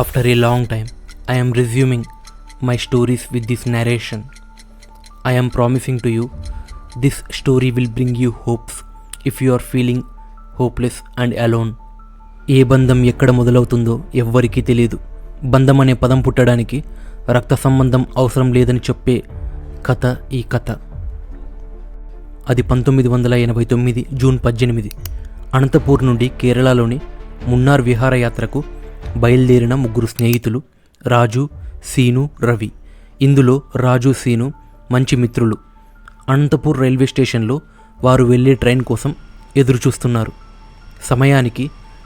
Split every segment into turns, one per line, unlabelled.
After a long time, I am resuming my stories with this narration. I am promising to you, this story will bring you hopes if you are feeling hopeless and alone. ఏ బంధం ఎక్కడ మొదలవుతుందో ఎవ్వరికీ తెలియదు. బంధం అనే పదం పుట్టడానికి రక్త సంబంధం అవసరం లేదని చెప్పే కథ ఈ కథ. అది 1989 జూన్ 18 అనంతపూర్ నుండి కేరళలోని మున్నార్ విహారయాత్రకు బయలుదేరిన ముగ్గురు స్నేహితులు రాజు, సీను, రవి. ఇందులో రాజు, సీను మంచి మిత్రులు. అనంతపూర్ రైల్వే స్టేషన్లో వారు వెళ్ళే ట్రైన్ కోసం ఎదురుచూస్తున్నారు. సమయానికి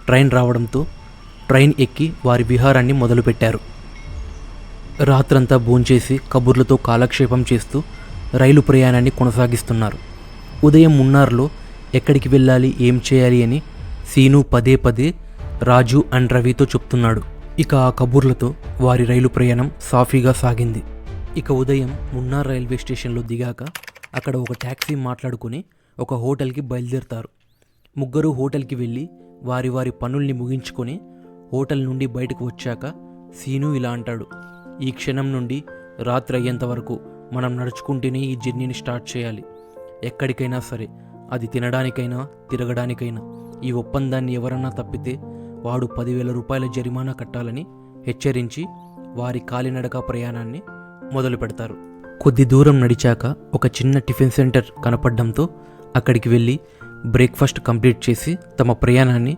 ట్రైన్ రావడంతో ట్రైన్ ఎక్కి వారి విహారాన్ని మొదలుపెట్టారు. రాత్రంతా భోంచేసి కబుర్లతో కాలక్షేపం చేస్తూ రైలు ప్రయాణాన్ని కొనసాగిస్తున్నారు. ఉదయం మున్నార్లో ఎక్కడికి వెళ్ళాలి, ఏం చేయాలి అని సీను పదే పదే రాజు అండ్ రవితో చెప్తున్నాడు. ఇక ఆ కబుర్లతో వారి రైలు ప్రయాణం సాఫీగా సాగింది. ఇక ఉదయం మున్నార్ రైల్వే స్టేషన్లో దిగాక అక్కడ ఒక ట్యాక్సీ మాట్లాడుకుని ఒక హోటల్కి బయలుదేరుతారు. ముగ్గురు హోటల్కి వెళ్ళి వారి వారి పనుల్ని ముగించుకొని హోటల్ నుండి బయటకు వచ్చాక సీను ఇలా అంటాడు, ఈ క్షణం నుండి రాత్రి అయ్యేంత వరకు మనం నడుచుకుంటూనే ఈ జర్నీని స్టార్ట్ చేయాలి. ఎక్కడికైనా సరే, అది తినడానికైనా తిరగడానికైనా. ఈ ఒప్పందాన్ని ఎవరన్నా తప్పితే వాడు 10,000 రూపాయల జరిమానా కట్టాలని హెచ్చరించి వారి కాలినడక ప్రయాణాన్ని మొదలు పెడతారు. కొద్ది దూరం నడిచాక ఒక చిన్న టిఫిన్ సెంటర్ కనపడడంతో అక్కడికి వెళ్ళి బ్రేక్ఫాస్ట్ కంప్లీట్ చేసి తమ ప్రయాణాన్ని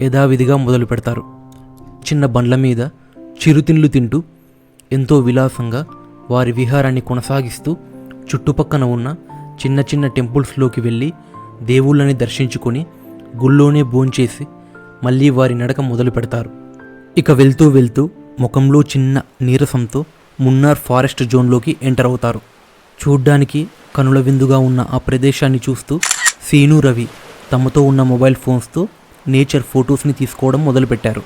యథావిధిగా మొదలు పెడతారు. చిన్న బండ్ల మీద చిరుతిండ్లు తింటూ ఎంతో విలాసంగా వారి విహారాన్ని కొనసాగిస్తూ చుట్టుపక్కన ఉన్న చిన్న చిన్న టెంపుల్స్లోకి వెళ్ళి దేవుళ్ళని దర్శించుకొని గుళ్ళోనే భోంచేసి మళ్ళీ వారి నడక మొదలు పెడతారు. ఇక వెళ్తూ వెళ్తూ ముఖంలో చిన్న నీరసంతో మున్నార్ ఫారెస్ట్ జోన్లోకి ఎంటర్ అవుతారు. చూడ్డానికి కనుల విందుగా ఉన్న ఆ ప్రదేశాన్ని చూస్తూ సీను, రవి తమతో ఉన్న మొబైల్ ఫోన్స్తో నేచర్ ఫొటోస్ని తీసుకోవడం మొదలుపెట్టారు.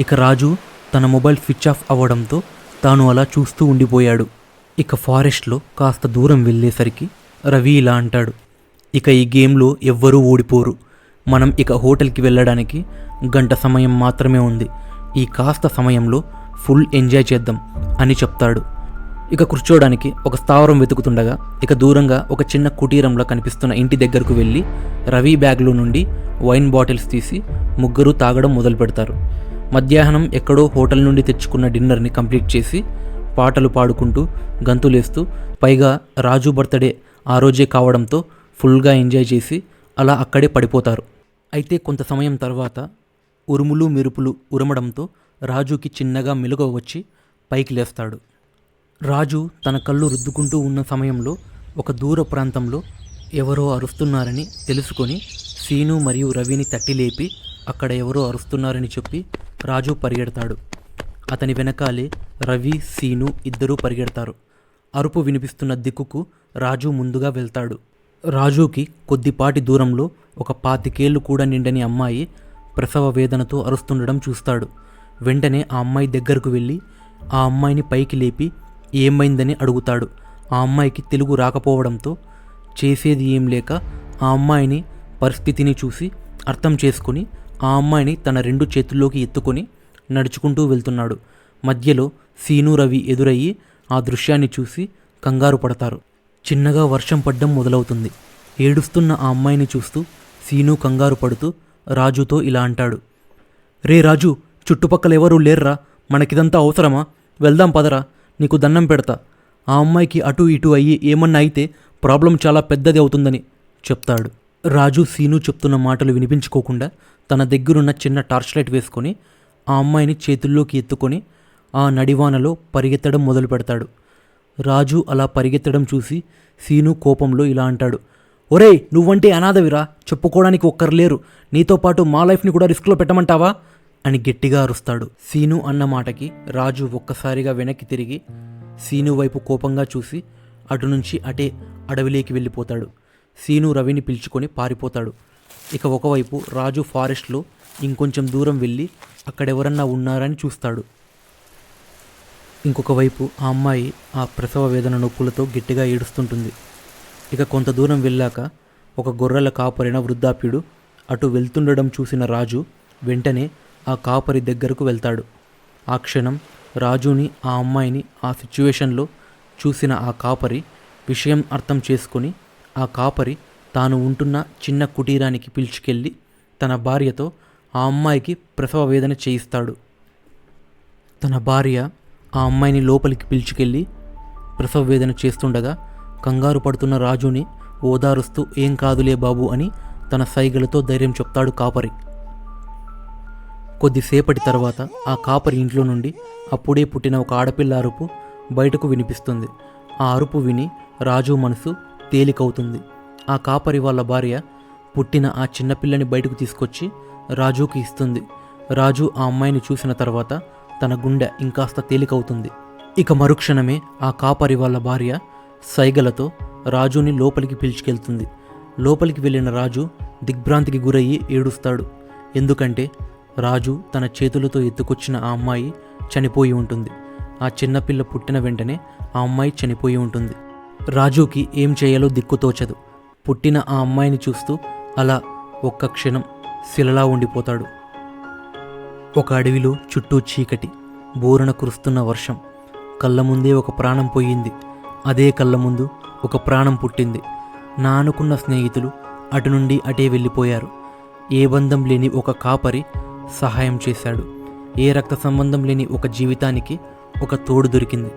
ఇక రాజు తన మొబైల్ స్విచ్ ఆఫ్ అవ్వడంతో తాను అలా చూస్తూ ఉండిపోయాడు. ఇక ఫారెస్ట్లో కాస్త దూరం వెళ్ళేసరికి రవి ఇలా అంటాడు, ఇక ఈ గేమ్లో ఎవ్వరూ ఓడిపోరు. మనం ఇక హోటల్కి వెళ్ళడానికి గంట సమయం మాత్రమే ఉంది. ఈ కాస్త సమయంలో ఫుల్ ఎంజాయ్ చేద్దాం అని చెప్తాడు. ఇక కూర్చోడానికి ఒక స్థావరం వెతుకుతుండగా ఇక దూరంగా ఒక చిన్న కుటీరంలో కనిపిస్తున్న ఇంటి దగ్గరకు వెళ్ళి రవి బ్యాగ్లో నుండి వైన్ బాటిల్స్ తీసి ముగ్గురు తాగడం మొదలు పెడతారు. మధ్యాహ్నం ఎక్కడో హోటల్ నుండి తెచ్చుకున్న డిన్నర్ని కంప్లీట్ చేసి పాటలు పాడుకుంటూ గంతులేస్తూ, పైగా రాజు బర్త్డే ఆ రోజే కావడంతో ఫుల్గా ఎంజాయ్ చేసి అలా అక్కడే పడిపోతారు. అయితే కొంత సమయం తర్వాత ఉరుములు మెరుపులు ఉరమడంతో రాజుకి చిన్నగా మెలకువ వచ్చి పైకి లేస్తాడు. రాజు తన కళ్ళు రుద్దుకుంటూ ఉన్న సమయంలో ఒక దూర ప్రాంతంలో ఎవరో అరుస్తున్నారని తెలుసుకొని సీను మరియు రవిని తట్టి లేపి అక్కడ ఎవరో అరుస్తున్నారని చెప్పి రాజు పరిగెడతాడు. అతని వెనకాలే రవి, సీను ఇద్దరూ పరిగెడతారు. అరుపు వినిపిస్తున్న దిక్కుకు రాజు ముందుగా వెళ్తాడు. రాజుకి కొద్దిపాటి దూరంలో ఒక 25 ఏళ్ళు కూడా నిండని అమ్మాయి ప్రసవ వేదనతో అరుస్తుండడం చూస్తాడు. వెంటనే ఆ అమ్మాయి దగ్గరకు వెళ్ళి ఆ అమ్మాయిని పైకి లేపి ఏమైందని అడుగుతాడు. ఆ అమ్మాయికి తెలుగు రాకపోవడంతో చేసేది ఏం లేక ఆ అమ్మాయిని పరిస్థితిని చూసి అర్థం చేసుకుని ఆ అమ్మాయిని తన 2 చేతుల్లోకి ఎత్తుకొని నడుచుకుంటూ వెళ్తున్నాడు. మధ్యలో సీను, రవి ఎదురయ్యి ఆ దృశ్యాన్ని చూసి కంగారు పడతారు. చిన్నగా వర్షం పడ్డం మొదలవుతుంది. ఏడుస్తున్న ఆ అమ్మాయిని చూస్తూ సీను కంగారు పడుతూ రాజుతో ఇలా అంటాడు, రే రాజు, చుట్టుపక్కల ఎవరూ లేర్రా, మనకిదంతా అవసరమా? వెళ్దాం పదరా, నీకు దండం పెడతా. ఆ అమ్మాయికి అటు ఇటు అయ్యి ఏమన్నా అయితే ప్రాబ్లం చాలా పెద్దది అవుతుందని చెప్తాడు. రాజు సీను చెప్తున్న మాటలు వినిపించుకోకుండా తన దగ్గరున్న చిన్న టార్చ్ లైట్ వేసుకొని ఆ అమ్మాయిని చేతుల్లోకి ఎత్తుకొని ఆ నడివానలో పరిగెత్తడం మొదలు పెడతాడు. రాజు అలా పరిగెత్తడం చూసి సీను కోపంలో ఇలా అంటాడు, ఒరేయ్, నువ్వంటే అనాథవిరా, చెప్పుకోవడానికి ఒక్కరు లేరు, నీతో పాటు మా లైఫ్ని కూడా రిస్క్లో పెట్టమంటావా అని గట్టిగా అరుస్తాడు. సీను అన్న మాటకి రాజు ఒక్కసారిగా వెనక్కి తిరిగి సీను వైపు కోపంగా చూసి అటు నుంచి అటే అడవిలోకి వెళ్ళిపోతాడు. సీను రవిని పిలుచుకొని పారిపోతాడు. ఇక ఒకవైపు రాజు ఫారెస్ట్లో ఇంకొంచెం దూరం వెళ్ళి అక్కడెవరన్నా ఉన్నారని చూస్తాడు. ఇంకొక వైపు ఆ అమ్మాయి ఆ ప్రసవ వేదన నొప్పులతో గట్టిగా ఏడుస్తుంటుంది. ఇక కొంత దూరం వెళ్ళాక ఒక గొర్రెల కాపరైన వృద్ధాప్యుడు అటు వెళ్తుండడం చూసిన రాజు వెంటనే ఆ కాపరి దగ్గరకు వెళ్తాడు. ఆ క్షణం రాజుని, ఆ అమ్మాయిని ఆ సిచ్యువేషన్లో చూసిన ఆ కాపరి విషయం అర్థం చేసుకొని ఆ కాపరి తాను ఉంటున్న చిన్న కుటీరానికి పిలుచుకెళ్ళి తన భార్యతో ఆ అమ్మాయికి ప్రసవ వేదన చేయిస్తాడు. తన భార్య ఆ అమ్మాయిని లోపలికి పిలుచుకెళ్ళి ప్రసవ వేదన చేస్తుండగా కంగారు పడుతున్న రాజుని ఓదారుస్తూ ఏం కాదులే బాబు అని తన సైగలతో ధైర్యం చెప్తాడు కాపరి. కొద్దిసేపటి తర్వాత ఆ కాపరి ఇంట్లో నుండి అప్పుడే పుట్టిన ఒక ఆడపిల్ల అరుపు బయటకు వినిపిస్తుంది. ఆ అరుపు విని రాజు మనసు తేలికవుతుంది. ఆ కాపరి వాళ్ళ భార్య పుట్టిన ఆ చిన్నపిల్లని బయటకు తీసుకొచ్చి రాజుకి ఇస్తుంది. రాజు ఆ అమ్మాయిని చూసిన తర్వాత తన గుండె ఇంకాస్త తేలికవుతుంది. ఇక మరుక్షణమే ఆ కాపరి వాళ్ళ భార్య సైగలతో రాజుని లోపలికి పిలుచుకెళ్తుంది. లోపలికి వెళ్ళిన రాజు దిగ్భ్రాంతికి గురయ్యి ఏడుస్తాడు. ఎందుకంటే రాజు తన చేతులతో ఎత్తుకొచ్చిన ఆ అమ్మాయి చనిపోయి ఉంటుంది. ఆ చిన్నపిల్ల పుట్టిన వెంటనే ఆ అమ్మాయి చనిపోయి ఉంటుంది. రాజుకి ఏం చేయాలో దిక్కుతోచదు. పుట్టిన ఆ అమ్మాయిని చూస్తూ అలా ఒక్క క్షణం శిలలా ఉండిపోతాడు. ఒక అడవిలో చుట్టూ చీకటి, బోరున కురుస్తున్న వర్షం. కళ్ళ ముందే ఒక ప్రాణం పోయింది. అదే కళ్ళ ముందు ఒక ప్రాణం పుట్టింది. నా అనుకున్న స్నేహితులు అటు నుండి అటే వెళ్ళిపోయారు. ఏ బంధం లేని ఒక కాపరి సహాయం చేశాడు. ఏ రక్త సంబంధం లేని ఒక జీవితానికి ఒక తోడు దొరికింది.